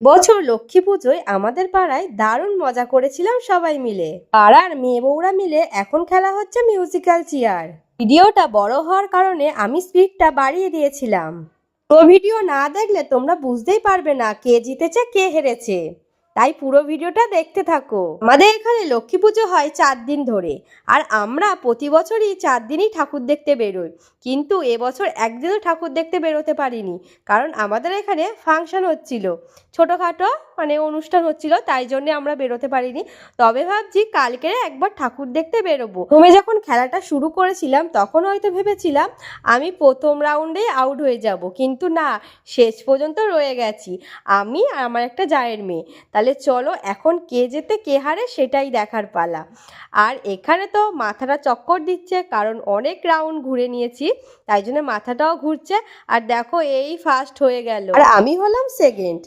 বছর লক্ষ্মী পুজোয় আমাদের পাড়ায় দারুণ মজা করেছিলাম সবাই মিলে। পাড়ার মেয়ে বউরা মিলে এখন খেলা হচ্ছে মিউজিক্যাল চেয়ার। ভিডিওটা বড় হওয়ার কারণে আমি স্পিডটা বাড়িয়ে দিয়েছিলাম। পুরো ভিডিও না দেখলে তোমরা বুঝতেই পারবে না কে জিতেছে কে হেরেছে, তাই পুরো ভিডিওটা দেখতে থাকো। আমাদের এখানে লক্ষ্মী পুজো হয় 4 দিন ধরে, আর আমরা প্রতি বছরই 4 দিনই ঠাকুর দেখতে বেরোই। কিন্তু এবছর একদিনও ঠাকুর দেখতে বেরোতে পারিনি, কারণ আমাদের এখানে ফাংশন হচ্ছিল, ছোটোখাটো অনুষ্ঠান হচ্ছিল, তাই জন্যে আমরা বেরোতে পারিনি। তবে ভাবছি কালকে একবার ঠাকুর দেখতে বেরোবো। তুমি যখন খেলাটা শুরু করেছিলাম তখন হয়তো ভেবেছিলাম আমি প্রথম রাউন্ডেই আউট হয়ে যাব, কিন্তু না, শেষ পর্যন্ত রয়ে গেছি আমি আর আমার একটা জায়ের মেয়ে। তাহলে চলো এখন কে জেতে কে হারে সেটাই দেখার পালা। আর এখানে তো মাথাটা চক্কর দিচ্ছে, কারণ অনেক রাউন্ড ঘুরে নিয়েছি, তাই জন্য মাথাটাও ঘুরছে। আর দেখো এই ফার্স্ট হয়ে গেল, আর আমি হলাম সেকেন্ড।